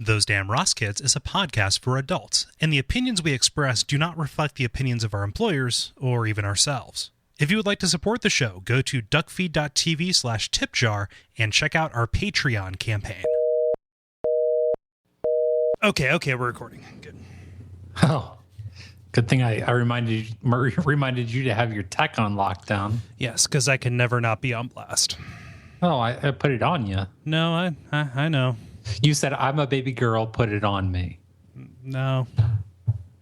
Those Damn Ross Kids is a podcast for adults, and the opinions we express do not reflect the opinions of our employers or even ourselves. If you would like to support the show, go to Duckfeed.tv/tipjar and check out our Patreon campaign. Okay, we're recording. Good. Oh, good thing I reminded you to have your tech on lockdown. Yes, because I can never not be on blast. Oh, I put it on you. No, I know. You said, I'm a baby girl, put it on me. No.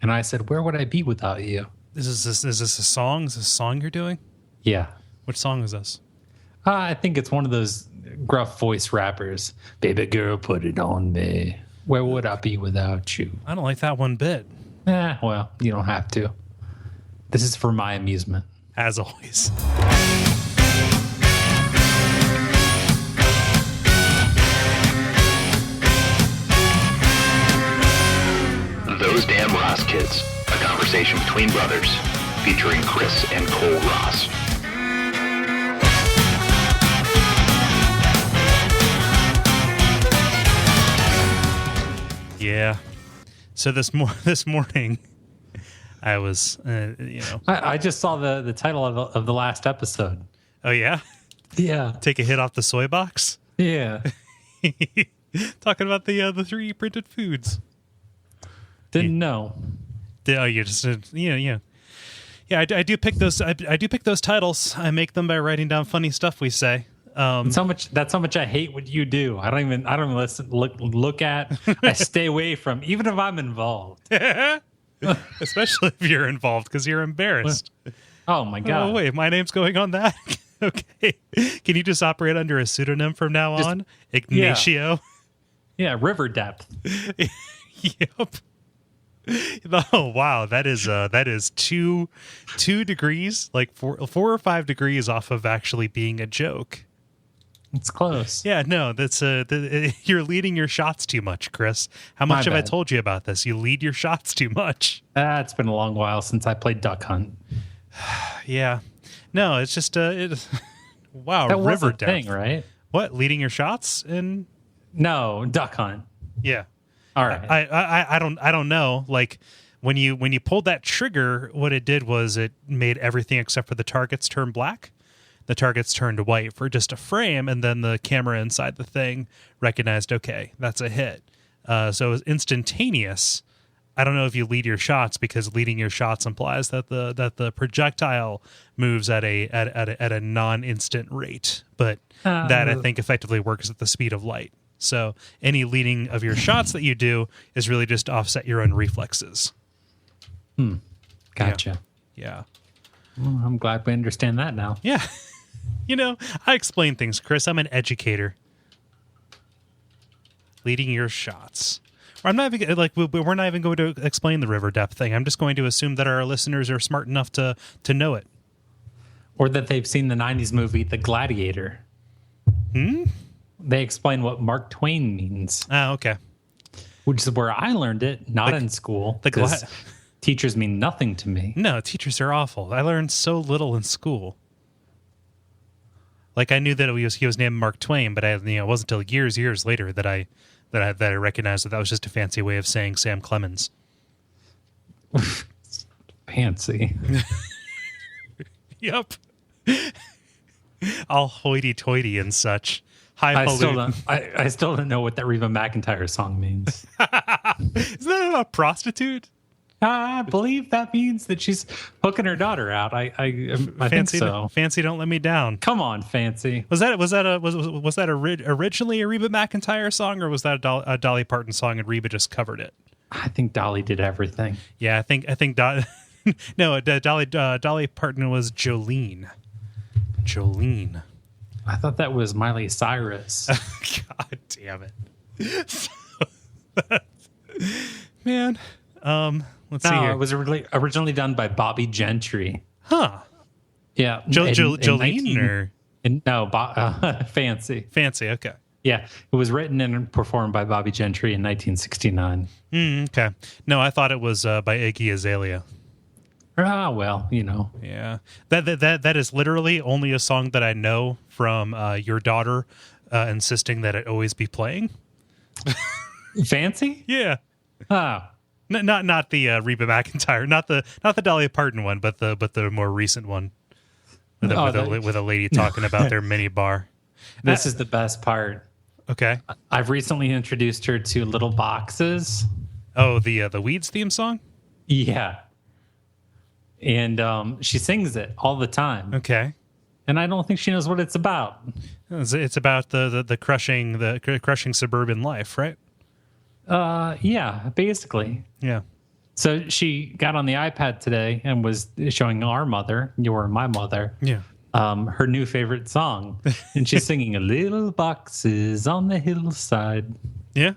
And I said, where would I be without you? Is this a song? Is this a song you're doing? Yeah. Which song is this? I think it's one of those gruff voice rappers. Baby girl, put it on me. Where would I be without you? I don't like that one bit. Well, you don't have to. This is for my amusement. As always. Those Damn Ross Kids, a conversation between brothers, featuring Kris and Kole Ross. Yeah. So this morning, I was, I just saw the title of the last episode. Oh yeah? Yeah. Take a hit off the soy box? Yeah. Talking about the 3D printed foods. Didn't know. Oh, you just yeah. I do pick those. I do pick those titles. I make them by writing down funny stuff we say. That's how much I hate what you do. I don't even listen, look at. I stay away from, even if I'm involved. Especially if you're involved, because you're embarrassed. Oh my god! Oh wait, my name's going on that. Okay, can you just operate under a pseudonym from now on? Ignacio. Yeah, River Depth. Yep. Oh wow, that is two degrees, like four or 5 degrees off of actually being a joke. It's close. Yeah, no, that's you're leading your shots too much, Kris. How much have I told you about this? You lead your shots too much. It's been a long while since I played Duck Hunt. Yeah, no, it's just wow, that River was a Depth thing, right? What, leading your shots in? No, Duck Hunt. Yeah. All right. I don't know. Like when you pulled that trigger, what it did was it made everything except for the targets turn black. The targets turned white for just a frame, and then the camera inside the thing recognized, okay, that's a hit. So it was instantaneous. I don't know if you lead your shots, because leading your shots implies that the projectile moves at a non-instant rate, but that I think effectively works at the speed of light. So any leading of your shots that you do is really just to offset your own reflexes. Gotcha. Yeah. Well, I'm glad we understand that now. Yeah. I explain things, Kris. I'm an educator. Leading your shots. Or I'm not even we're not even going to explain the river depth thing. I'm just going to assume that our listeners are smart enough to know it. Or that they've seen the 90s movie The Gladiator. They explain what Mark Twain means. Oh, okay. Which is where I learned it, not in school. Because teachers mean nothing to me. No, teachers are awful. I learned so little in school. Like, I knew that he was named Mark Twain, but it wasn't until years later that I recognized that was just a fancy way of saying Sam Clemens. Fancy. Yep. All hoity-toity and such. I still don't know what that Reba McEntire song means. Isn't that a prostitute? I believe that means that she's hooking her daughter out. I think so. Fancy, don't let me down. Come on, Fancy. Was that originally a Reba McEntire song, or was that a Dolly Parton song and Reba just covered it? I think Dolly did everything. Yeah, I think no, Dolly Parton was Jolene. I thought that was Miley Cyrus. God damn it. Man. Let's see here. It was originally done by Bobby Gentry. Huh. Yeah. Jolene Fancy. Fancy, okay. Yeah. It was written and performed by Bobby Gentry in 1969. Okay. No, I thought it was by Iggy Azalea. Well, Yeah. That is literally only a song that I know from your daughter insisting that it always be playing. Fancy? Yeah. Oh. Not the Reba McEntire, not the Dolly Parton one, but the more recent one with a lady talking about their mini bar. This is the best part. Okay. I've recently introduced her to Little Boxes. Oh, the Weeds theme song? Yeah. And she sings it all the time. Okay. And I don't think she knows what it's about. It's about the crushing suburban life, right? Yeah, basically. Yeah. So she got on the iPad today and was showing our mother, your my mother, Yeah. her new favorite song. And she's singing Little Boxes on the Hillside. Yeah.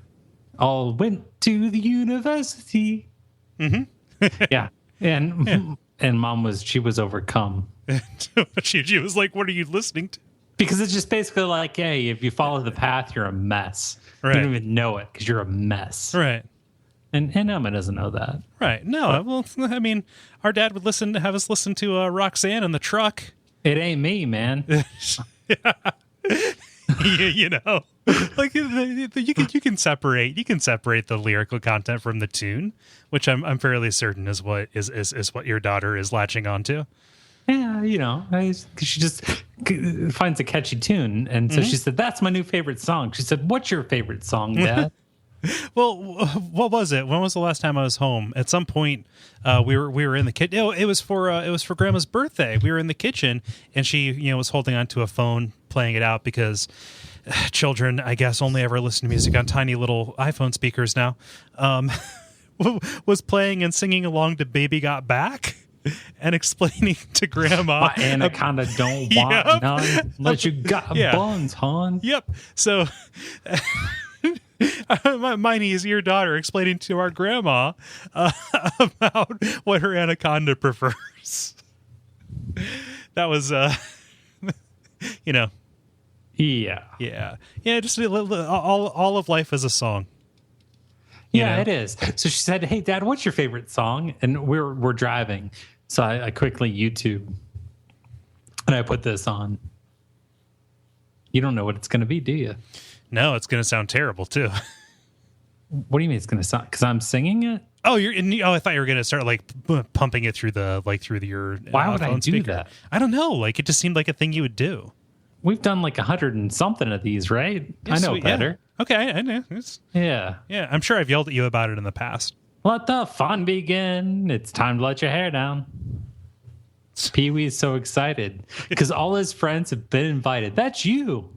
All went to the university. Mm-hmm. Yeah. And mom was overcome. she was like, what are you listening to? Because it's just basically like, hey, if you follow the path, you're a mess. Right. You don't even know it because you're a mess. Right. And Emma doesn't know that. Right. No, well, I mean, our dad would have us listen to Roxanne in the truck. It ain't me, man. you know, like you can separate the lyrical content from the tune, which I'm fairly certain is what your daughter is latching onto. Yeah, you know, because she just finds a catchy tune, and so she said, "That's my new favorite song." She said, "What's your favorite song, Dad?" Well, what was it? When was the last time I was home? At some point, we were in the kitchen. Oh, it was for Grandma's birthday. We were in the kitchen, and she, was holding onto a phone, playing it out because children, I guess, only ever listen to music on tiny little iPhone speakers now. Was playing and singing along to "Baby Got Back" and explaining to Grandma, "My anaconda don't want none, but you got buns, hon." Yep. So. My niece, your daughter, explaining to our grandma about what her anaconda prefers. That was, Yeah. Just all of life is a song. Yeah, it is. So she said, "Hey, Dad, what's your favorite song?" And we're driving, so I quickly YouTube, and I put this on. You don't know what it's going to be, do you? No, it's going to sound terrible too. What do you mean it's going to sound? Because I'm singing it. Oh, I thought you were going to start like pumping it through your. Why would I do speaker. that? I don't know. Like it just seemed like a thing you would do. We've done like 100 and something of these, right? Yes, I know better. Yeah. Okay, I know. Yeah. I'm sure I've yelled at you about it in the past. Let the fun begin. It's time to let your hair down. Pee-wee's so excited because all his friends have been invited. That's you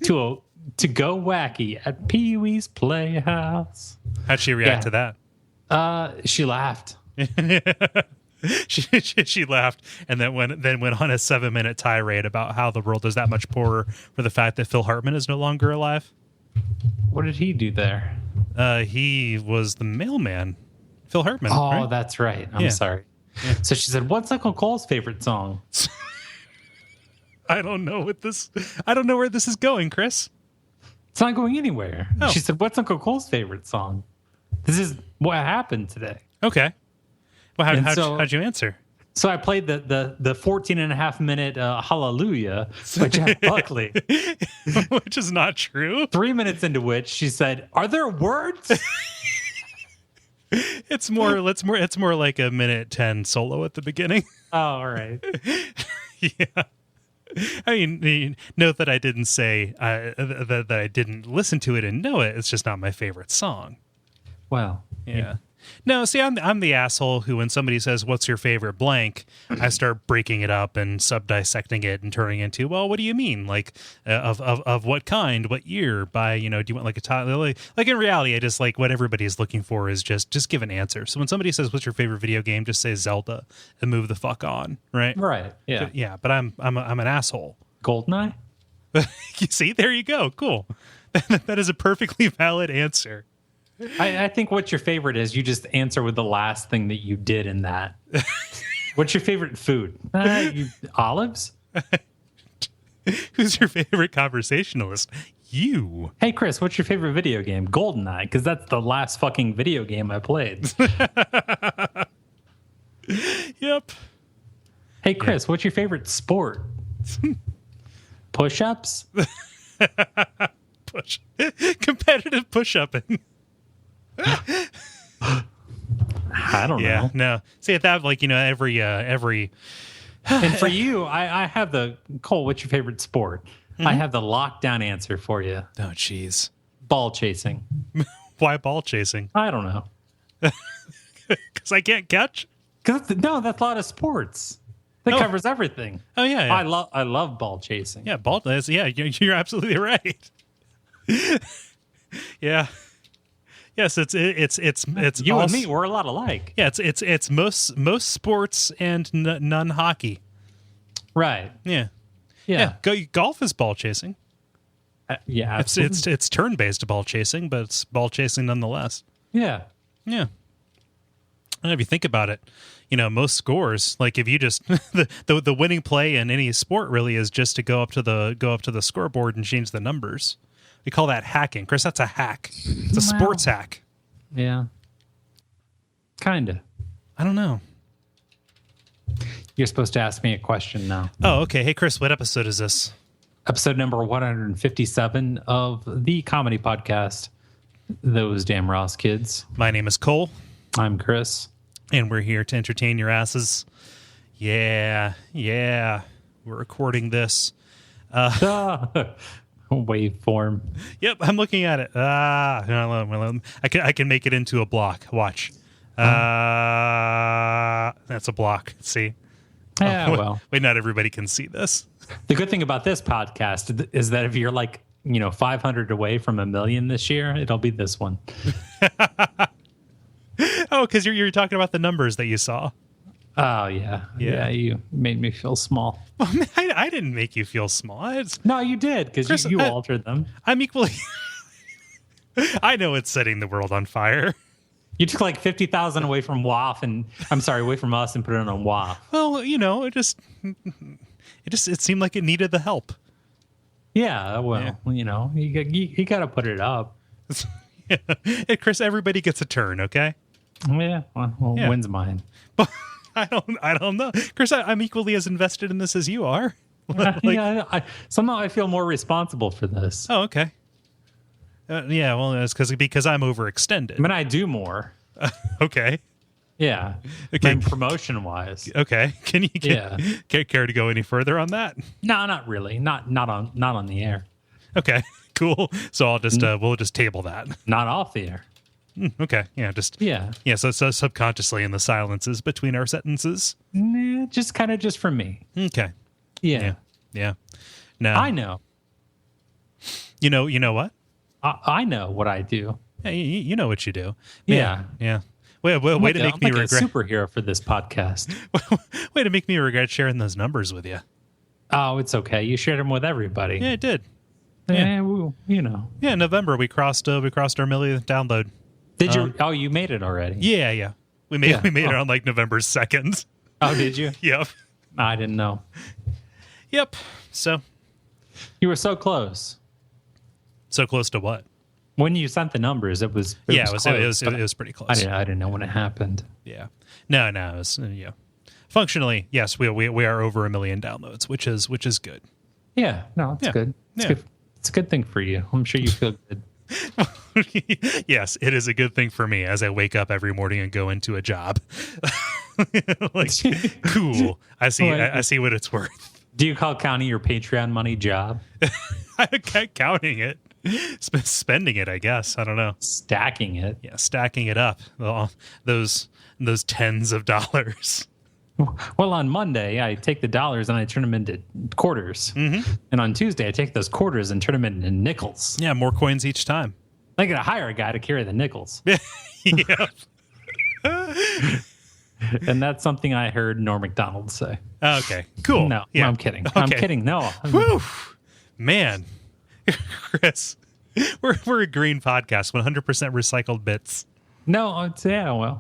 to go wacky at Pee-wee's Playhouse. How'd she react to that? She laughed. She laughed and then went on a 7-minute tirade about how the world is that much poorer for the fact that Phil Hartman is no longer alive. What did he do there? He was the mailman. Phil Hartman. Oh, right? That's right. I'm sorry. Yeah. So she said, "What's Uncle Cole's favorite song?" I don't know where this is going, Chris. It's not going anywhere. Oh. She said, "What's Uncle Cole's favorite song?" This is what happened today. Okay. Well, how'd you answer? So I played the 14 and a half minute Hallelujah by Jeff Buckley. Which is not true. 3 minutes into which she said, "Are there words?" It's more like a 1:10 solo at the beginning. Oh, all right. Yeah. I mean, note that I didn't say that I didn't listen to it and know it. It's just not my favorite song. Well, yeah. No, see, I'm the asshole who, when somebody says, "What's your favorite blank?" I start breaking it up and sub-dissecting it and turning into, well, what do you mean? Like, of what kind, what year, by, do you want like a title? Like in reality, I just like what everybody's looking for is just give an answer. So when somebody says, "What's your favorite video game?" just say Zelda and move the fuck on, right? Right. Yeah. Yeah, but I'm an asshole. GoldenEye? You see, there you go. Cool. That is a perfectly valid answer. I think what your favorite is, you just answer with the last thing that you did in that. What's your favorite food? Olives? Who's your favorite conversationalist? You. Hey, Chris, what's your favorite video game? GoldenEye, because that's the last fucking video game I played. Yep. Hey, Chris, what's your favorite sport? Push-ups? competitive push-upping. I don't know. No. See, at that, like, every And for you, I have Cole, what's your favorite sport? Mm-hmm. I have the lockdown answer for you. Oh, jeez. Ball chasing. Why ball chasing? I don't know. Because I can't catch? No, that's a lot of sports. That covers everything. Oh, yeah. I love ball chasing. Yeah, you're absolutely right. Yeah. Yes, it's you and me. We're a lot alike. Yeah, it's most sports and none hockey. Right. Yeah. Golf is ball chasing. Yeah, absolutely. It's turn based ball chasing, but it's ball chasing nonetheless. Yeah. Yeah. And if you think about it, most scores, like if you just the winning play in any sport really is just to go up to the scoreboard and change the numbers. We call that hacking. Chris, that's a hack. It's a sports hack. Yeah. Kinda. I don't know. You're supposed to ask me a question now. Oh, okay. Hey, Chris, what episode is this? Episode number 157 of the comedy podcast, Those Damn Ross Kids. My name is Cole. I'm Chris. And we're here to entertain your asses. Yeah. We're recording this. Waveform. Yep, I'm looking at it. I can make it into a block. Watch. That's a block. See? Yeah, well. Wait, not everybody can see this. The good thing about this podcast is that if you're 500 away from 1 million this year, it'll be this one. Oh, because you're talking about the numbers that you saw. Oh, yeah. You made me feel small. Well, I didn't make you feel small. No, you did, because you altered them. I'm equally... I know it's setting the world on fire. You took 50,000 away from WAF, away from us and put it on WAF. Well, it seemed like it needed the help. Yeah, well, you got to put it up. Yeah. Hey, Chris, everybody gets a turn, okay? Yeah, when's mine? I don't know, Chris. I'm equally as invested in this as you are. Somehow I feel more responsible for this. Oh, okay. Well, it's because I'm overextended. I mean, I do more. Okay. Yeah. Okay. Promotion wise. Okay. Can you care to go any further on that? No, not really. Not on the air. Okay. Cool. So I'll just we'll just table that. Not off the air. Okay. Yeah. So subconsciously in the silences between our sentences. Just for me. Okay. Yeah. No. I know. You know what? I know what I do. Yeah, you know what you do. Yeah. Way to make me regret. A superhero for this podcast. Way to make me regret sharing those numbers with you. Oh, it's okay. You shared them with everybody. Yeah, it did. Yeah, Yeah, in November we crossed our millionth download. Did you? Oh, you made it already. Yeah. We made it on November 2nd. Oh, did you? Yep. I didn't know. Yep. So you were so close. So close to what? When you sent the numbers, it was it was pretty close. I didn't know when it happened. Yeah. No. It was, functionally, yes, we are over 1 million downloads, which is good. Yeah. No, it's good. It's good. It's a good thing for you. I'm sure you feel good. Yes, it is a good thing for me as I wake up every morning and go into a job. Cool. I see what it's worth. Do you call counting your Patreon money job? I'm counting it. Spending it, I guess. I don't know. Stacking it. Yeah, stacking it up. Those tens of dollars. Well, on Monday, I take the dollars and I turn them into quarters. Mm-hmm. And on Tuesday, I take those quarters and turn them into nickels. Yeah, more coins each time. I got to hire a guy to carry the nickels. Yeah. And that's something I heard Norm Macdonald say. Okay, cool. No, I'm kidding. Okay. I'm kidding. No. Whew. Man, Chris, we're a green podcast, 100% recycled bits. No, it's, Yeah.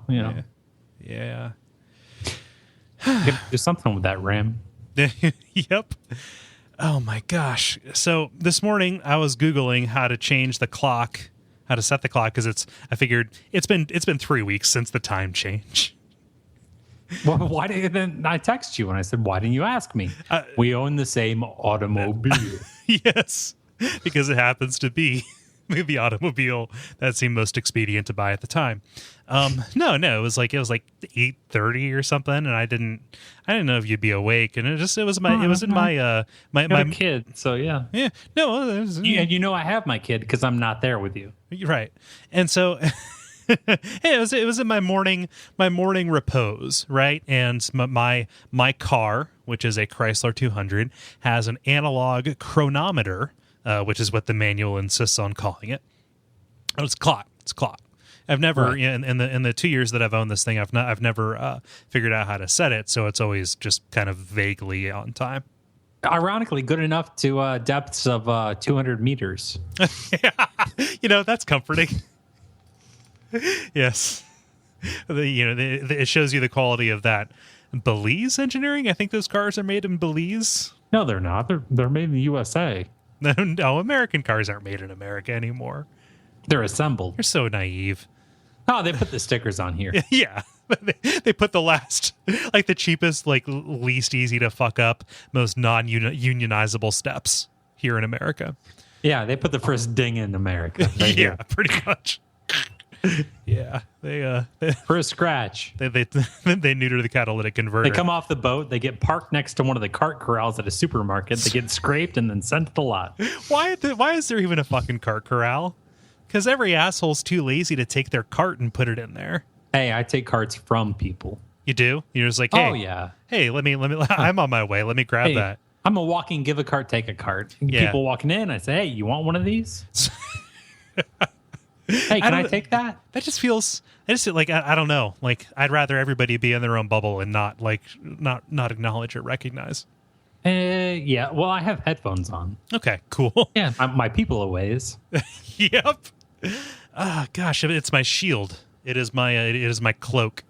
Do something with that RAM. Yep. Oh my gosh. So this morning I was Googling how to change the clock, how to set the clock, because I figured it's been 3 weeks since the time change. Well, why did then I text you and I said, why didn't you ask me? We own the same automobile. Yes. because it happens to be the automobile that seemed most expedient to buy at the time. No, it was like 8:30 or something, and I didn't know if you'd be awake, and it was in my kid. So yeah, no, you know I have my kid because I'm not there with you, right, and so. it was in my morning repose, right? And my car, which is a Chrysler 200, has an analog chronometer, which is what the manual insists on calling it. Oh, it's clock. I've never right. in the 2 years that I've owned this thing, I've never figured out how to set it, so it's always just kind of vaguely on time. Ironically, good enough to depths of 200 meters. Yeah, that's comforting. Yes, it shows you the quality of that Belize engineering. I think those cars are made in Belize. No, they're not. They're made in the USA. No, American cars aren't made in America anymore. They're assembled. You're so naive. Oh, they put the stickers on here. Yeah, they put the last, like the cheapest, like least easy to fuck up, most non-unionizable steps here in America. Yeah, they put the first ding in America. Right Yeah, pretty much. Yeah, they for a scratch. They neuter the catalytic converter. They come off the boat. They get parked next to one of the cart corrals at a supermarket. They get scraped and then sent to the lot. Why is there even a fucking cart corral? Because every asshole's too lazy to take their cart and put it in there. Hey, I take carts from people. You do? You're just like, hey, oh yeah. Hey, let me. I'm on my way. Let me grab that. I'm a walking give a cart, take a cart. Yeah. People walking in, I say, hey, you want one of these? Hey, can I take that? That just feels. I just like I don't know. Like I'd rather everybody be in their own bubble and not acknowledge or recognize. Yeah. Well, I have headphones on. Okay, cool. Yeah, my people a ways. Yep. Oh gosh, it's my shield. It is my cloak.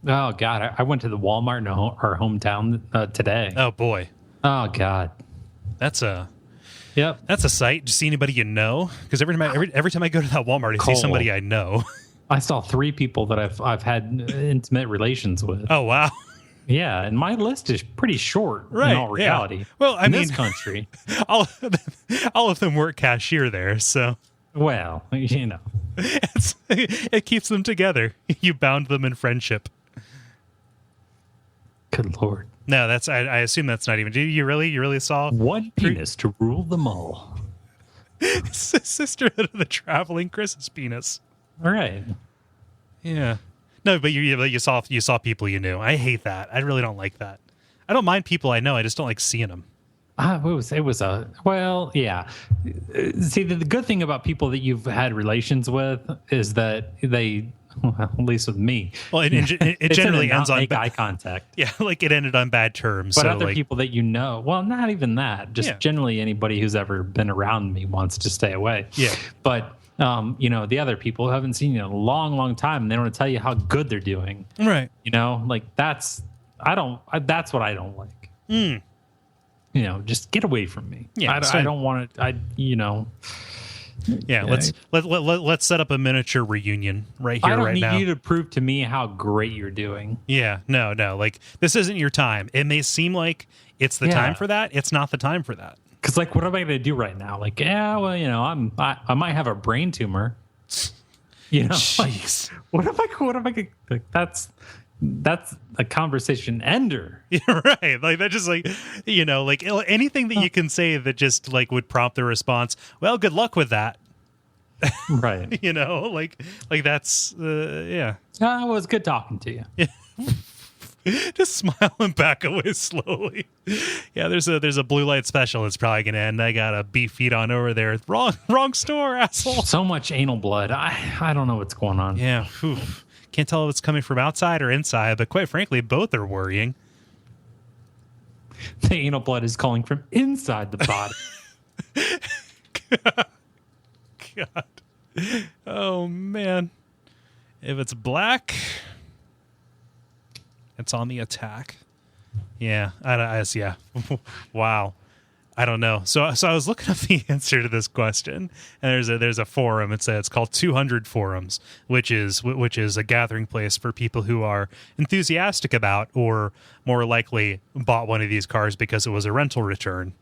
Oh God, I went to the Walmart in our hometown today. Oh boy. Oh God. That's a. Yep. That's a sight. Do you see anybody you know? Because every time I go to that Walmart, I see somebody I know. I saw 3 people that I've had intimate relations with. Oh wow. Yeah, and my list is pretty short right, in all reality. Yeah. Well, I mean, this country, all of them work cashier there, so. Well, it keeps them together. You bound them in friendship. Good Lord. No, I assume that's not even. Do you really saw one penis to rule them all? Sisterhood of the Traveling Chris's penis. All right. Yeah. No, but you saw people you knew. I hate that. I really don't like that. I don't mind people I know. I just don't like seeing them. It was well, yeah. See, the good thing about people that you've had relations with is that they. Well, at least with me. Well, it generally ends on eye contact. Yeah, like it ended on bad terms. But so other people that you know, well, not even that. Just generally anybody who's ever been around me wants to stay away. Yeah. But the other people who haven't seen you in a long, long time, and they don't want to tell you how good they're doing. Right. That's what I don't like. Just get away from me. Yeah. I don't want to. Yeah, let's set up a miniature reunion right here, right now. I don't need you to prove to me how great you're doing. Yeah, no. Like, this isn't your time. It may seem like it's the time for that. It's not the time for that. Because, like, what am I going to do right now? Like, yeah, well, I might have a brain tumor. Jeez. What am I going to? Like, that's a conversation ender. Yeah, right. Like that just like anything that you can say that just like would prompt the response, well, good luck with that. Right. Like that's yeah. It was good talking to you. Yeah. Just smile and back away slowly. Yeah, there's a blue light special. It's probably gonna end. I got a beef feet on over there. Wrong store, asshole. So much anal blood. I don't know what's going on. Yeah. Whew. Can't tell if it's coming from outside or inside, but quite frankly, both are worrying. The anal blood is calling from inside the body. God. Oh, man. If it's black, it's on the attack. Yeah. Yeah. Wow. I don't know. So I was looking up the answer to this question, and there's a forum. It's called 200 Forums, which is a gathering place for people who are enthusiastic about, or more likely bought one of these cars because it was a rental return.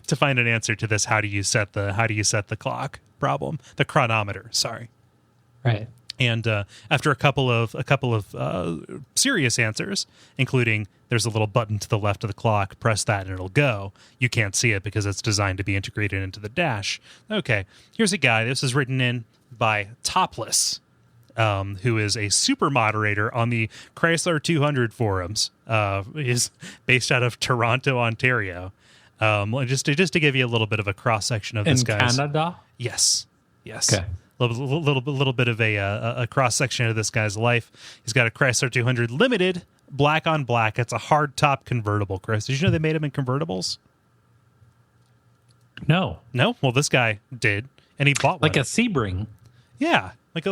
to find an answer to this. How do you set the clock problem? The chronometer. Sorry. Right. And after a couple of serious answers, including there's a little button to the left of the clock, press that and it'll go. You can't see it because it's designed to be integrated into the dash. Okay, here's a guy. This is written in by Topless, who is a super moderator on the Chrysler 200 forums. Is based out of Toronto, Ontario. Just to give you a little bit of a cross section of this guy's. In Canada? Yes. Okay. Little bit of a cross section of this guy's life. He's got a Chrysler 200 Limited, black on black. It's a hard top convertible. Chris, did you know they made them in convertibles? No. Well, this guy did, and he bought one. Like a Sebring. Yeah, like a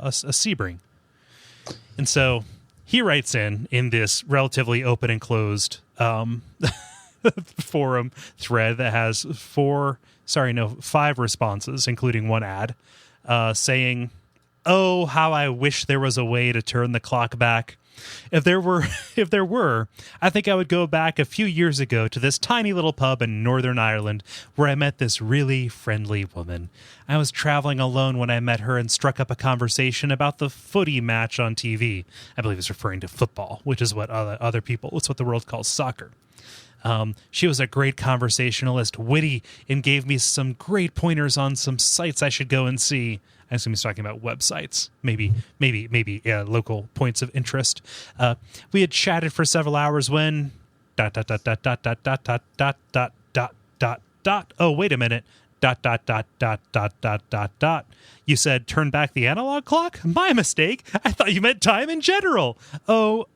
Sebring. And so he writes in this relatively open and closed forum thread that has 5 responses, including one ad, saying, "Oh, how I wish there was a way to turn the clock back. If there were, I think I would go back a few years ago to this tiny little pub in Northern Ireland where I met this really friendly woman. I was traveling alone when I met her and struck up a conversation about the footy match on TV. I believe it's referring to football, which is what it's what the world calls soccer. She was a great conversationalist, witty, and gave me some great pointers on some sites I should go and see." I assume he's talking about websites, maybe local points of interest. We had chatted for several hours when ... Oh, wait a minute. ... You said turn back the analog clock? My mistake. I thought you meant time in general. Oh, ...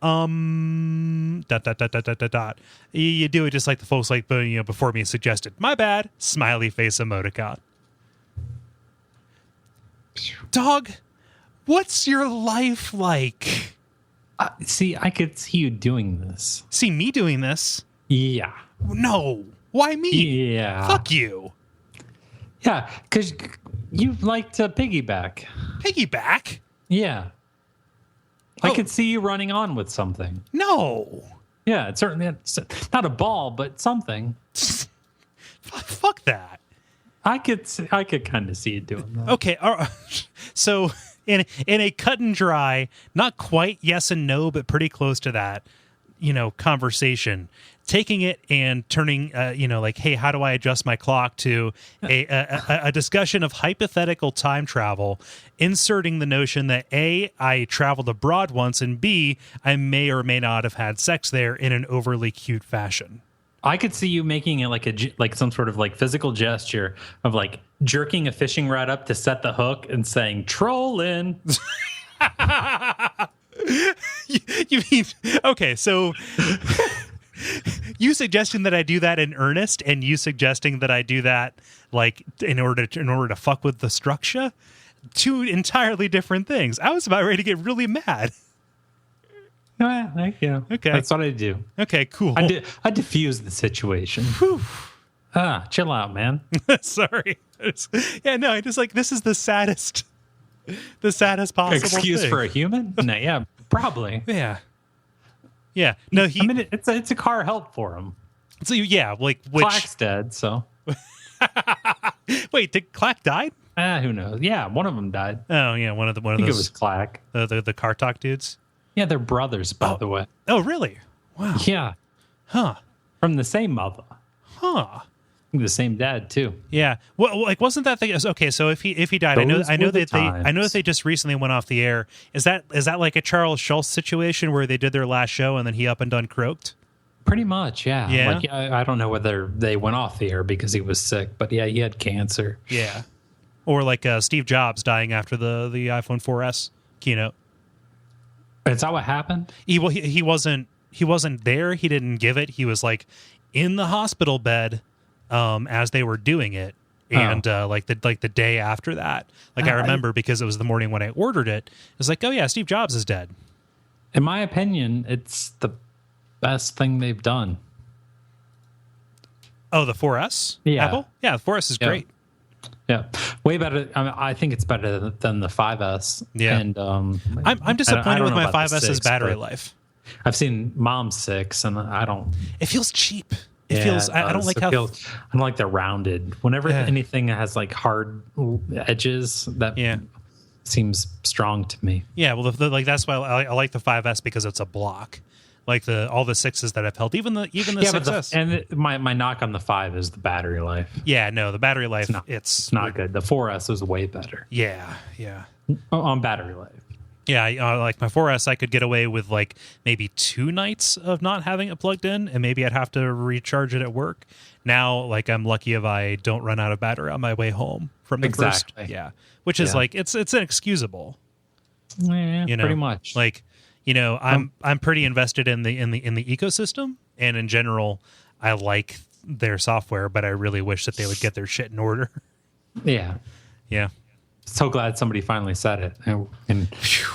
You do it just like the folks before me suggested. My bad. Smiley face emoticon. Dog, what's your life like? See, I could see you doing this. See me doing this? Yeah. No. Why me? Yeah. Fuck you. Yeah, because you like to piggyback. Piggyback? Yeah. I could see you running on with something. No. Yeah, it's certainly not a ball, but something. Fuck that. I could kind of see you doing that. Okay, so in a cut and dry, not quite yes and no, but pretty close to that, conversation, taking it and turning, hey, how do I adjust my clock, to a discussion of hypothetical time travel, inserting the notion that A, I traveled abroad once, and B, I may or may not have had sex there in an overly cute fashion. I could see you making it like some sort of physical gesture of jerking a fishing rod up to set the hook and saying "trollin'." You mean, okay, so you suggesting that I do that in earnest, and you suggesting that I do that in order to fuck with the structure? Two entirely different things. I was about ready to get really mad. Yeah, okay, that's what I do. Okay, cool. I diffuse the situation. Whew. Chill out, man. Sorry. I just this is the saddest possible excuse thing. for a human. No, yeah, probably. Yeah. No, it's a car help for him. So yeah, which Clack's dead. So wait, did Clack died? Who knows? Yeah, one of them died. Oh yeah, one of those. I think it was Clack. The car talk dudes. Yeah, they're brothers, by the way. Oh, really? Wow. Yeah. Huh. From the same mother. Huh. The same dad too. Yeah. Well, wasn't that the okay? So if he died, I know that they just recently went off the air. Is that like a Charles Schultz situation where they did their last show and then he up and done croaked? Pretty much, yeah. Yeah. I don't know whether they went off the air because he was sick, but yeah, he had cancer. Yeah. Or like Steve Jobs dying after the iPhone 4S keynote. Is that what happened? He wasn't there. He didn't give it. He was in the hospital bed as they were doing it, and the day after that. I remember because it was the morning when I ordered it. It was oh yeah, Steve Jobs is dead. In my opinion, it's the best thing they've done. Oh, the 4S? Yeah. Apple? Yeah, the 4S is great. Yeah, way better. I think it's better than the 5S. Yeah, and I'm disappointed with my 5S's battery life. I've seen Mom's 6, and I don't. It feels cheap. It feels. I don't like how. I don't like the rounded. Whenever anything has like hard edges, that seems strong to me. Yeah, well, like that's why I like the 5S because it's a block. Like all the 6s that I've held, even the 6S. And my knock on the 5 is the battery life. Yeah, no, the battery life. It's not good. The 4S is way better. Yeah. On battery life. Yeah, like my 4S, I could get away with like maybe 2 nights of not having it plugged in, and maybe I'd have to recharge it at work. Now, like I'm lucky if I don't run out of battery on my way home from the first. Yeah, which is like it's inexcusable. Yeah, pretty much. Like, I'm pretty invested in the ecosystem, and in general, I like their software, but I really wish that they would get their shit in order. Yeah. So glad somebody finally said it, and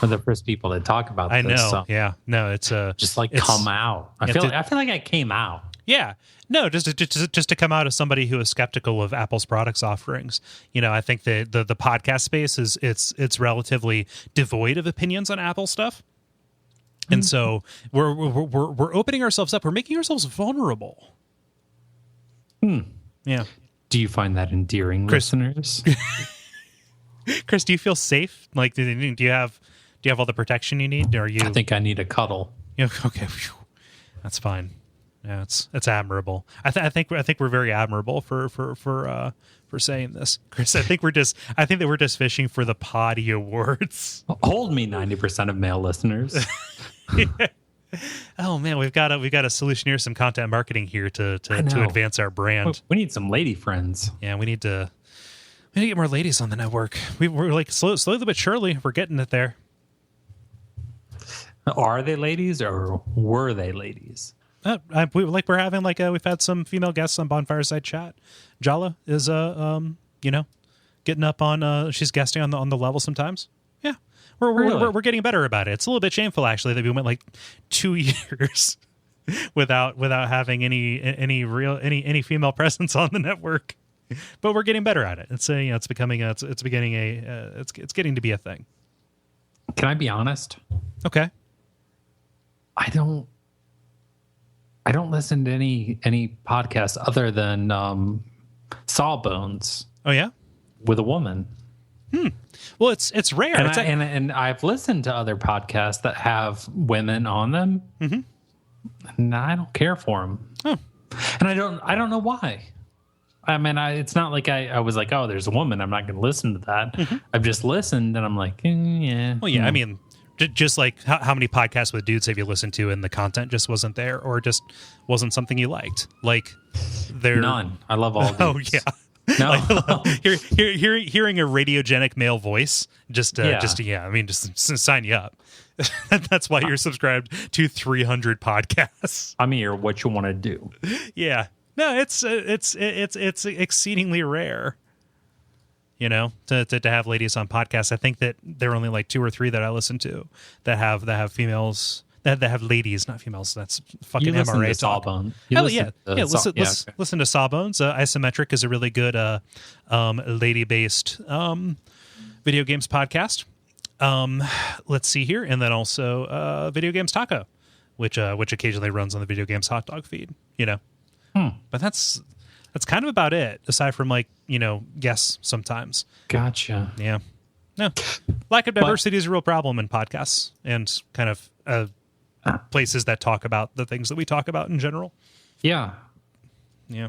we're the first people to talk about this. I know. So. Yeah. No, it's just like come out. I feel like I came out. Yeah. No, just to come out as somebody who is skeptical of Apple's products offerings. I think the podcast space it's relatively devoid of opinions on Apple stuff, and so we're opening ourselves up. We're making ourselves vulnerable. Yeah. Do you find that endearing, listeners? Kris, do you feel safe? Like, do you have all the protection you need? Or I think I need a cuddle. Okay, that's fine. Yeah, it's admirable. I think we're very admirable for saying this, Kris. I think that we're just fishing for the Poddy Awards. Hold me, 90% of male listeners. Oh man, we've got to solutioneer some content marketing here to advance our brand. We need some lady friends. Yeah, we need to get more ladies on the network. We're like slowly but surely we're getting it there. Are they ladies or were they ladies? We're having we've had some female guests on Bonfireside Chat. Jala is getting up on she's guesting on the level sometimes. Yeah, we're getting better about it. It's a little bit shameful actually that we went like 2 years without having any female presence on the network. But we're getting better at it. It's it's getting to be a thing. Can I be honest? Okay. I don't listen to any podcast other than Sawbones. Oh yeah, with a woman. Well, it's rare. And I've listened to other podcasts that have women on them, and I don't care for them. Oh. And I don't know why. I mean, it's not like I was like, oh, there's a woman, I'm not going to listen to that. I've just listened, and I'm like, yeah. Well, yeah, I mean, just like how many podcasts with dudes have you listened to and the content just wasn't there or just wasn't something you liked? Like, none. I love all dudes. Oh, yeah. No. Hearing a radiogenic male voice, just sign you up. That's why you're subscribed to 300 podcasts. I'm here. What you want to do? Yeah. No, it's exceedingly rare, to have ladies on podcasts. I think that there are only like 2 or 3 that I listen to that have females that have ladies, not females. That's fucking MRA talk. Hell yeah, listen to Sawbones. Isometric is a really good lady-based video games podcast. Let's see here, and then also Video Games Taco, which occasionally runs on the Video Games Hot Dog feed. But that's kind of about it, aside from guests sometimes. Gotcha. Yeah. No. Lack of diversity is a real problem in podcasts and kind of places that talk about the things that we talk about in general. Yeah. Yeah.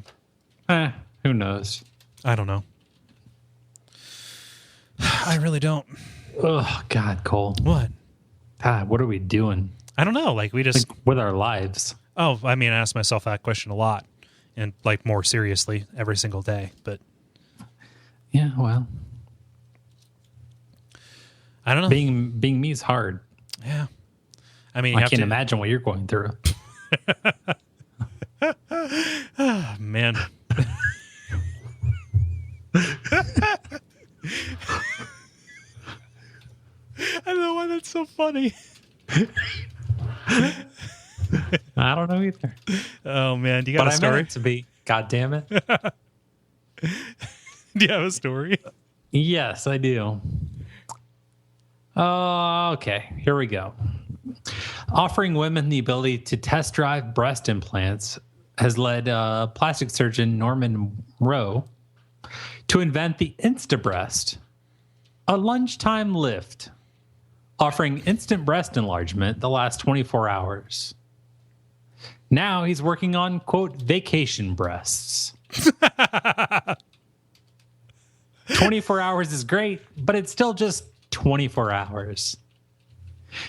Who knows? I don't know. I really don't. Oh, God, Cole. What? God, what are we doing? I don't know. We just... with our lives. Oh, I mean, I ask myself that question a lot. And more seriously every single day, but yeah, well, I don't know. Being me is hard. Yeah, I mean, I can't imagine what you're going through. Oh, man. I don't know why that's so funny. I don't know either. Oh man, do you got a story? I meant it to be. God damn it. Do you have a story? Yes, I do. Okay, here we go. Offering women the ability to test drive breast implants has led plastic surgeon Norman Rowe to invent the InstaBreast, a lunchtime lift offering instant breast enlargement the last 24 hours. Now he's working on, quote, vacation breasts. 24 hours is great, but it's still just 24 hours.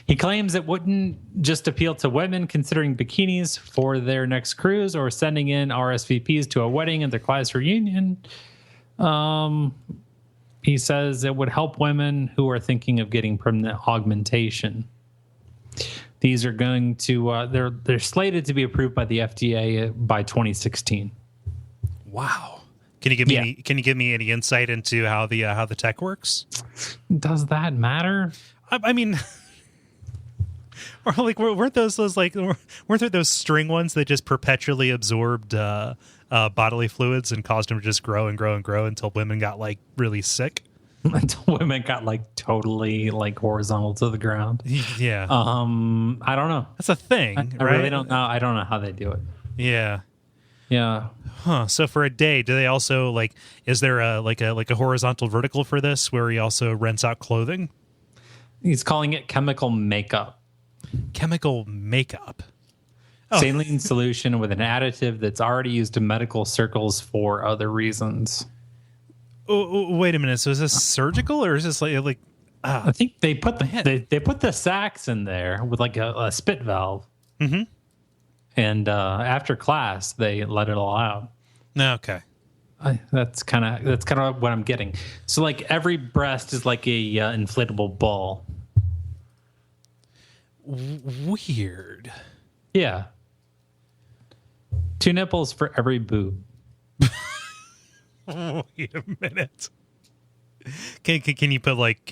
He claims it wouldn't just appeal to women considering bikinis for their next cruise or sending in RSVPs to a wedding at their class reunion. He says it would help women who are thinking of getting permanent augmentation. These are going to they're slated to be approved by the FDA by 2016. Wow. Can you give me any insight into how the tech works? Does that matter? I mean, or like weren't there those string ones that just perpetually absorbed bodily fluids and caused them to just grow and grow and grow until women got like really sick? Until women got like totally like horizontal to the ground. Yeah. I don't know. That's a thing. I really don't know. I don't know how they do it. Yeah. Yeah. Huh. So for a day, do they also like? Is there a horizontal vertical for this where he also rents out clothing? He's calling it chemical makeup. Chemical makeup. Oh. Saline solution with an additive that's already used in medical circles for other reasons. Oh, wait a minute. So is this surgical or is this like? I think they put they put the sacs in there with like a spit valve. Mm-hmm. And after class, they let it all out. Okay. That's kind of what I'm getting. So like every breast is like a inflatable ball. Weird. Yeah. 2 nipples for every boob. Wait a minute. Can you put like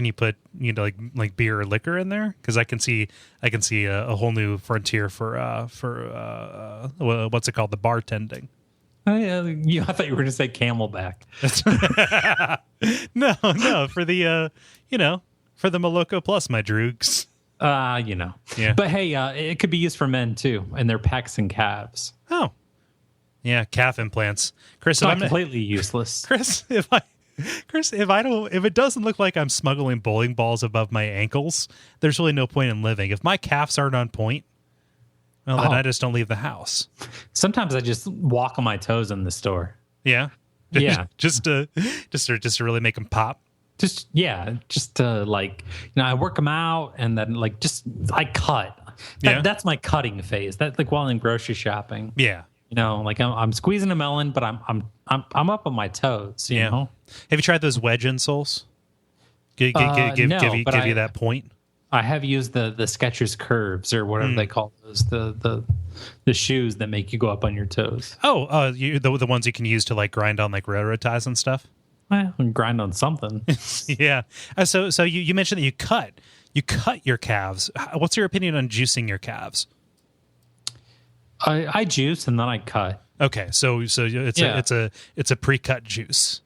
beer or liquor in there? Because I can see a whole new frontier for what's it called, the bartending. I thought you were going to say Camelback. No, for the for the Moloko Plus, my droogs. Yeah. But hey, it could be used for men too, and their pecs and calves. Oh, yeah, calf implants, Chris. It's not completely useless, Chris. If it doesn't look like I'm smuggling bowling balls above my ankles, there's really no point in living. If my calves aren't on point, well, then I just don't leave the house. Sometimes I just walk on my toes in the store. Yeah, yeah, just to really make them pop. Just to like, I work them out and then like I cut. That's my cutting phase. That's like while I'm grocery shopping. Yeah. Like I'm squeezing a melon, but I'm up on my toes. You know. Have you tried those wedge insoles? Give you that point. I have used the Skechers Curves or whatever they call those, the shoes that make you go up on your toes. Oh, the ones you can use to like grind on like railroad ties and stuff. Well, grind on something. Yeah. So you mentioned that you cut your calves. What's your opinion on juicing your calves? I juice and then I cut. Okay, so it's a pre-cut juice.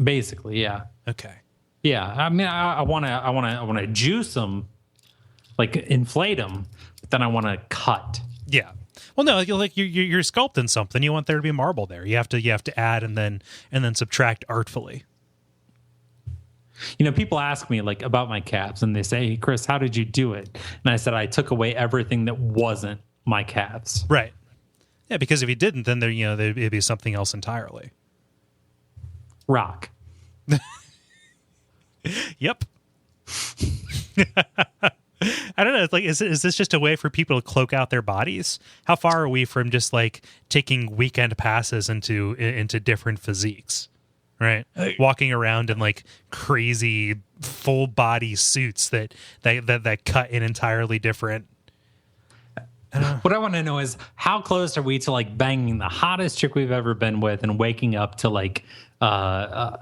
Basically, yeah. Okay. Yeah, I mean, I want to juice them, like inflate them, but then I want to cut. Yeah. Well, no, like you're sculpting something. You want there to be marble there. You have to add and then subtract artfully. People ask me like about my calves, and they say, "Hey, Chris, how did you do it?" And I said, "I took away everything that wasn't my calves." Right. Yeah, because if you didn't, then there'd be something else entirely. Rock. Yep. I don't know. It's like, is this just a way for people to cloak out their bodies? How far are we from just like taking weekend passes into different physiques, right? Walking around in like crazy full body suits that cut in entirely different. What I want to know is how close are we to like banging the hottest chick we've ever been with and waking up to like the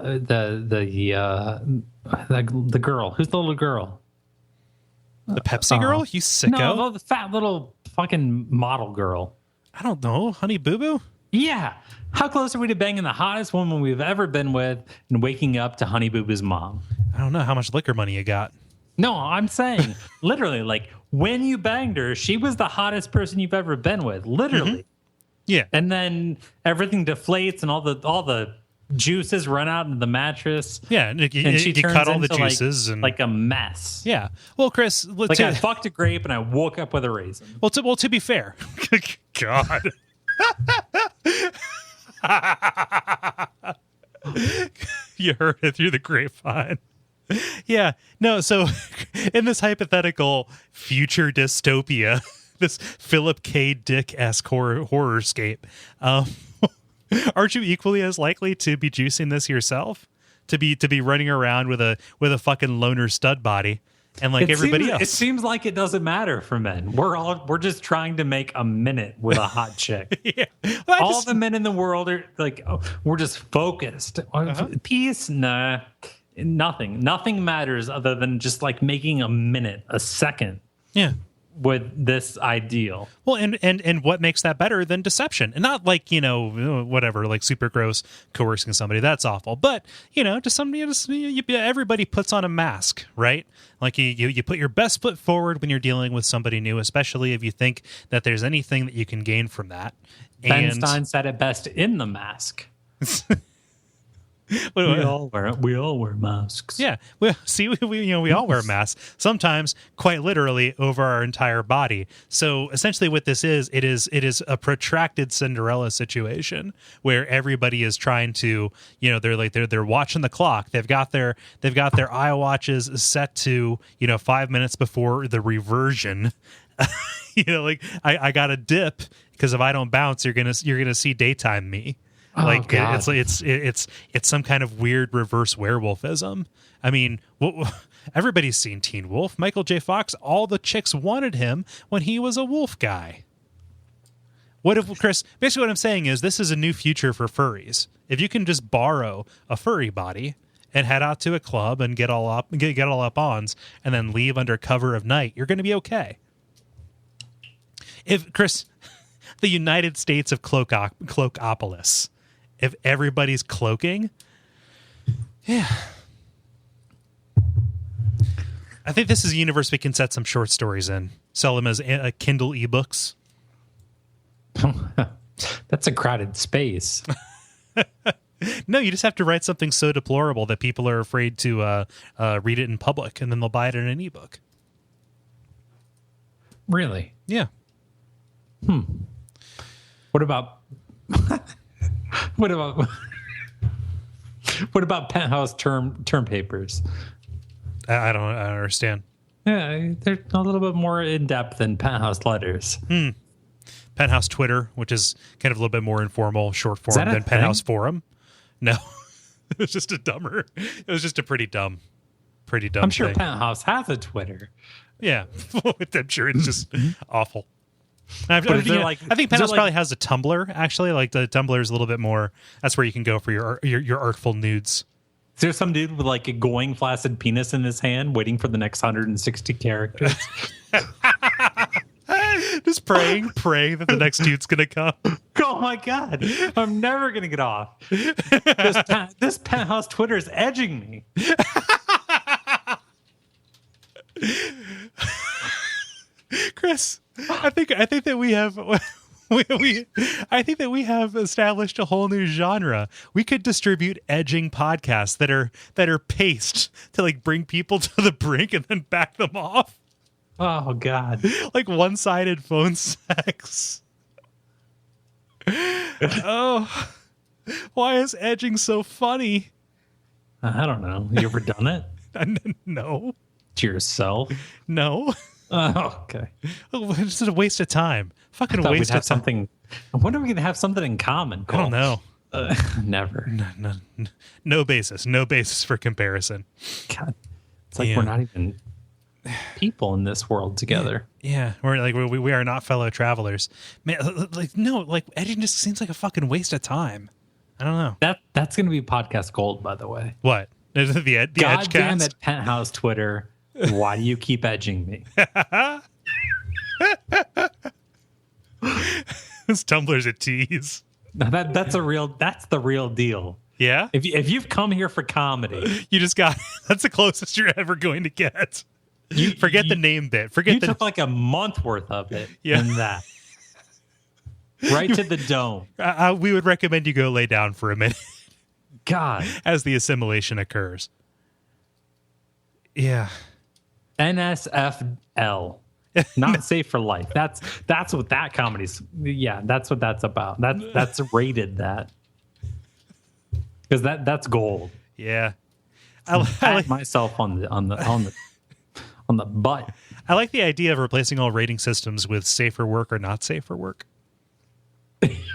girl? Who's the little girl? The Pepsi girl? You sicko. No, the fat little fucking model girl. I don't know. Honey Boo Boo? Yeah. How close are we to banging the hottest woman we've ever been with and waking up to Honey Boo Boo's mom? I don't know how much liquor money you got. No, I'm saying literally, like when you banged her, she was the hottest person you've ever been with. Literally. Yeah. And then everything deflates and all the juices run out into the mattress. Yeah, and she you turns cut all the into, juices and like a mess. yeah. Well, Chris, I fucked a grape and I woke up with a raisin. Well, to be fair, God. You heard it through the grapevine. Yeah, no, so in this hypothetical future dystopia, this Philip K. Dick-esque horrorscape, aren't you equally as likely to be juicing this yourself? To be running around with a fucking loner stud body and like everybody else. It seems like it doesn't matter for men. We're just trying to make a minute with a hot chick. Yeah. Well, all the men in the world are like, we're just focused. Peace, nah, nothing matters other than just like making a minute, a second. Yeah. With this ideal. Well, and what makes that better than deception? And not like, whatever, like super gross coercing somebody. That's awful. But, just somebody, everybody puts on a mask, right? Like you put your best foot forward when you're dealing with somebody new, especially if you think that there's anything that you can gain from that. Ben Stein said it best in The Mask. We all wear masks. Yeah, we all wear masks. Sometimes, quite literally, over our entire body. So essentially, what this is, it is a protracted Cinderella situation where everybody is trying to, they're watching the clock. They've got their iWatches set to 5 minutes before the reversion. I got to dip because if I don't bounce, you're gonna see daytime me. It's some kind of weird reverse werewolfism. I mean, everybody's seen Teen Wolf. Michael J. Fox, all the chicks wanted him when he was a wolf guy. What if, Chris, basically what I'm saying is this is a new future for furries. If you can just borrow a furry body and head out to a club and get all up ons and then leave under cover of night, you're going to be okay. If, Chris, the United States of Cloakopolis, if everybody's cloaking, yeah. I think this is a universe we can set some short stories in. Sell them as Kindle ebooks. That's a crowded space. No, you just have to write something so deplorable that people are afraid to read it in public, and then they'll buy it in an ebook. Really? Yeah. What about what about penthouse term papers? I don't understand. Yeah, they're a little bit more in depth than penthouse letters. Penthouse Twitter, which is kind of a little bit more informal, short form than Penthouse Forum. No, it was just It was just a pretty dumb. I'm sure thing. Penthouse has a Twitter. Yeah, I'm sure it's just awful. I think Penthouse probably has a Tumblr, actually. Like the Tumblr is a little bit more. That's where you can go for your artful nudes. Is there some dude with like a glowing flaccid penis in his hand, waiting for the next 160 characters? Just praying that the next dude's gonna come. Oh my god! I'm never gonna get off. This Penthouse Twitter is edging me. Chris, I think that we have I think that we have established a whole new genre. We could distribute edging podcasts that are paced to like bring people to the brink and then back them off. Oh god. Like one-sided phone sex. Oh. Why is edging so funny? I don't know. You ever done it? No. To yourself? No. Oh, okay. It's just a waste of time. Fucking waste of time. I wonder if we can have something in common, Cole. I don't know. Never. No basis. No basis for comparison. God. It's like we're not even people in this world together. Yeah. We're like we are not fellow travelers. Man, edging just seems like a fucking waste of time. I don't know. That's going to be podcast gold, by the way. What? The Edgecast? God damn it, Penthouse Twitter. Why do you keep edging me? This Tumblr's a tease. No, that's the real deal. Yeah? If you've come here for comedy, you just got that's the closest you're ever going to get. Forget the name bit. You took like a month worth of it. Yeah. In that. Right to the dome. We would recommend you go lay down for a minute God. as the assimilation occurs. Yeah. NSFL. Not safe for life. That's what that comedy's. Yeah, that's what that's about. That's rated that. Because that's gold. Yeah. I pat myself on the butt. I like the idea of replacing all rating systems with safe for work or not safe for work.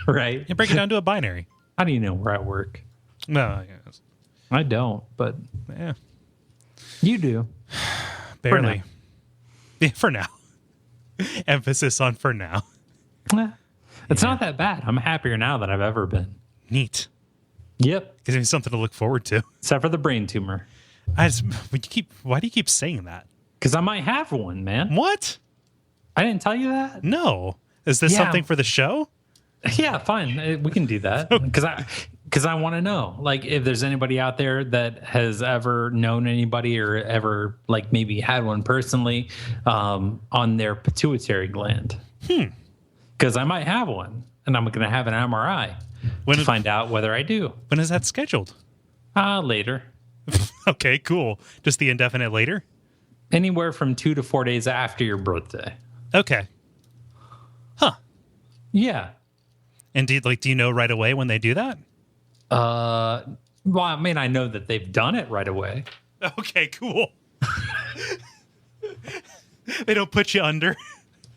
Right. And break it down to a binary. How do you know where I work? No, yes. I don't, but Yeah. you do. Barely. For now. Emphasis on for now. It's not that bad. I'm happier now than I've ever been. Neat. Yep. Gives me something to look forward to. Except for the brain tumor. Why do you keep saying that? Because I might have one, man. What? I didn't tell you that? No. Is this something for the show? Yeah, fine. We can do that. Because I want to know, like, if there's anybody out there that has ever known anybody or ever, like, maybe had one personally on their pituitary gland. Because I might have one, and I'm going to have an MRI to find out whether I do. When is that scheduled? Later. Okay, cool. Just the indefinite later? Anywhere from 2 to 4 days after your birthday. Okay. Huh. Yeah. And do you know right away when they do that? Well, I mean, I know that they've done it right away. Okay, cool. They don't put you under?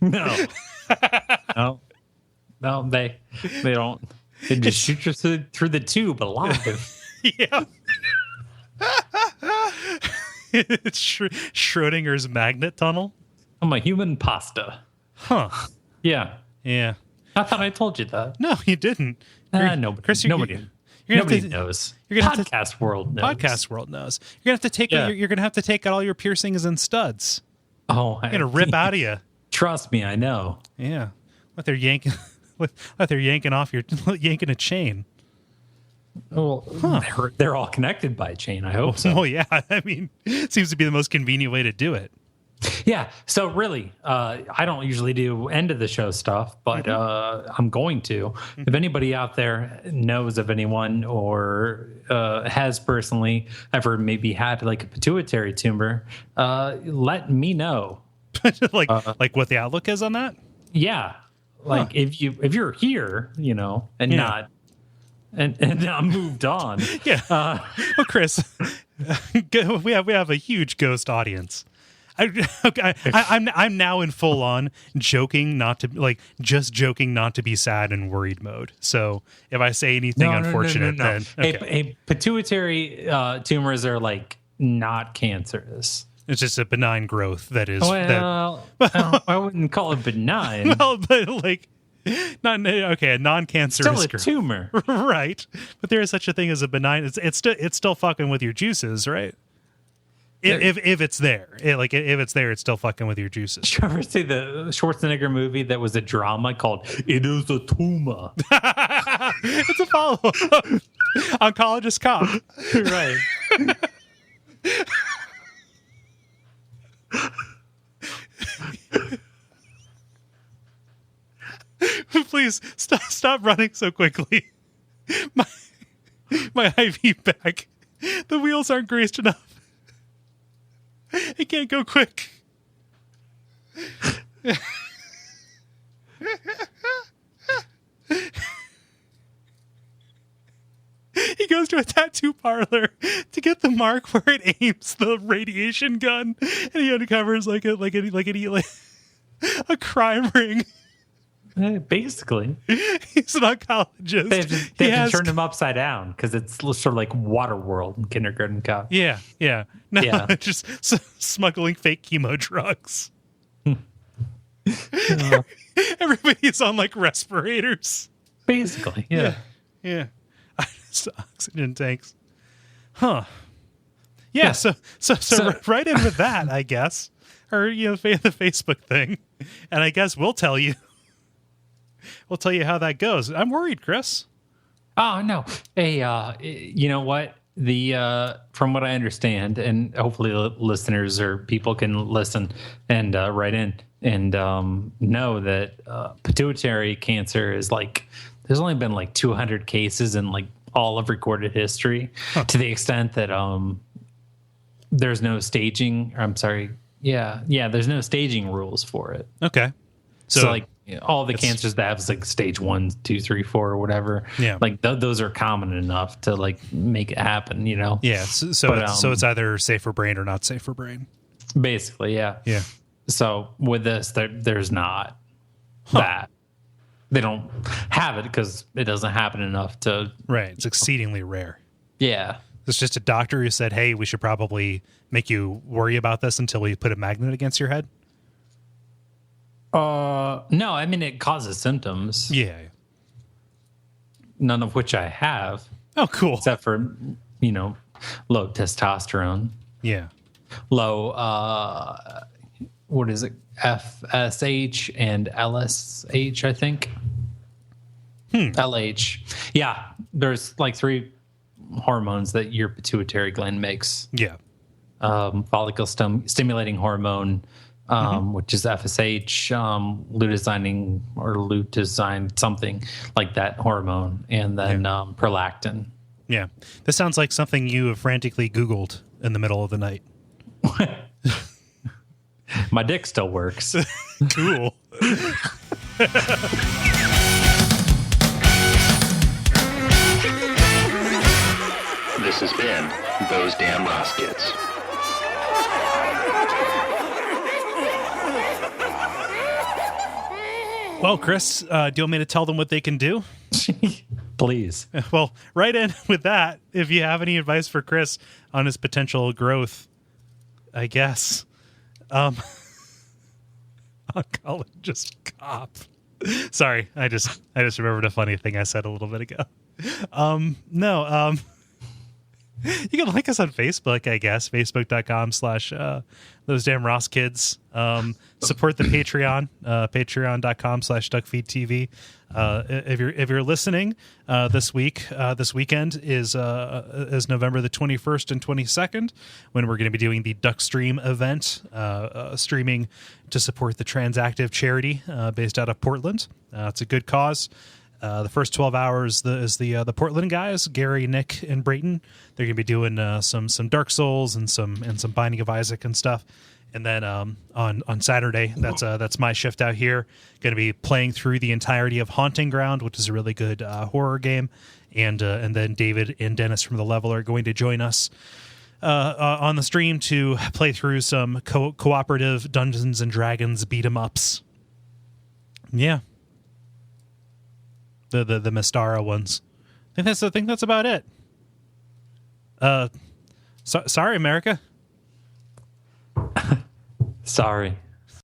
No. No, they don't. They just shoot you through the tube alive. Yeah. It's Schrodinger's magnet tunnel. I'm a human pasta. Huh. Yeah. Yeah. I thought I told you that. No, you didn't. Nobody. Chris, nobody knows. You're gonna Podcast world knows. Podcast world knows. You're gonna have to take out all your piercings and studs. Oh, You're gonna rip out of you. Trust me, I know. Yeah. What they're yanking off yanking a chain. Well, they're all connected by a chain. I hope so. Oh yeah. I mean, it seems to be the most convenient way to do it. Yeah. So really, I don't usually do end of the show stuff, but I'm going to. If anybody out there knows of anyone or has personally ever maybe had like a pituitary tumor, let me know. like what the outlook is on that? Yeah. Like if you're here, and not and not moved on. Yeah. Well, Chris, we have a huge ghost audience. I'm now in full on joking not to be sad and worried mode. So if I say anything unfortunate, then okay. Pituitary tumors are like not cancerous. It's just a benign growth that is. Well, I wouldn't call it benign. Well, but a non-cancerous still a tumor, right? But there is such a thing as a benign. It's still fucking with your juices, right? If it's there, if it's there, it's still fucking with your juices. Did you ever see the Schwarzenegger movie that was a drama called "It Is a Tumor"? It's a follow-up. Oncologist Cop, right? Please stop running so quickly. My IV bag, the wheels aren't greased enough. It can't go quick. He goes to a tattoo parlor to get the mark where it aims the radiation gun, and he uncovers like a crime ring. Basically, he's an oncologist. They have to turn him upside down because it's sort of like Waterworld in Kindergarten Cop. Yeah. No, just smuggling fake chemo drugs. Everybody's on like respirators. Basically, yeah. Oxygen tanks. Huh. Yeah. So right in with that, I guess, or the Facebook thing, and I guess we'll tell you. We'll tell you how that goes. I'm worried, Chris. Oh no! Hey, you know what? From what I understand, and hopefully the listeners or people can listen and write in and know that pituitary cancer is like, there's only been like 200 cases in like all of recorded history, to the extent that there's no staging. There's no staging rules for it. Okay. So like all the cancers that have like stage 1, 2, 3, 4 or whatever. Yeah. Like those are common enough to like make it happen, you know? Yeah. So it's either safe for brain or not safe for brain. Basically. Yeah. Yeah. So with this, there's not that. They don't have it because it doesn't happen enough to. Right. It's exceedingly rare. Yeah. It's just a doctor who said, hey, we should probably make you worry about this until we put a magnet against your head. No, I mean, it causes symptoms. Yeah. None of which I have. Oh, cool. Except for, low testosterone. Yeah. Low, what is it? FSH and LSH, I think. LH. Yeah. There's like 3 hormones that your pituitary gland makes. Yeah. Follicle stimulating hormone, which is FSH, luteinizing something like that hormone, and then prolactin. Yeah. This sounds like something you have frantically Googled in the middle of the night. My dick still works. Cool. This has been Those Damn Ross Kids. Well, Kris, do you want me to tell them what they can do? Please. Well, right in with that. If you have any advice for Kris on his potential growth, I guess. Oncologist Cop. Sorry, I just remembered a funny thing I said a little bit ago. You can like us on Facebook, I guess. Facebook.com/ Those Damn Ross Kids. Support the Patreon. Patreon.com/Duckfeed.tv. If you're listening this weekend is November the 21st and 22nd, when we're going to be doing the Duck Stream event, streaming to support the Transactive charity based out of Portland. It's a good cause. The first 12 hours is the Portland guys, Gary, Nick, and Brayton. They're going to be doing some Dark Souls and some Binding of Isaac and stuff. And then on Saturday, that's my shift out here. Going to be playing through the entirety of Haunting Ground, which is a really good horror game. And then David and Dennis from The Level are going to join us on the stream to play through some cooperative Dungeons and Dragons beat 'em ups. Yeah. The Mystara ones. I think that's about it. Sorry, America. Sorry.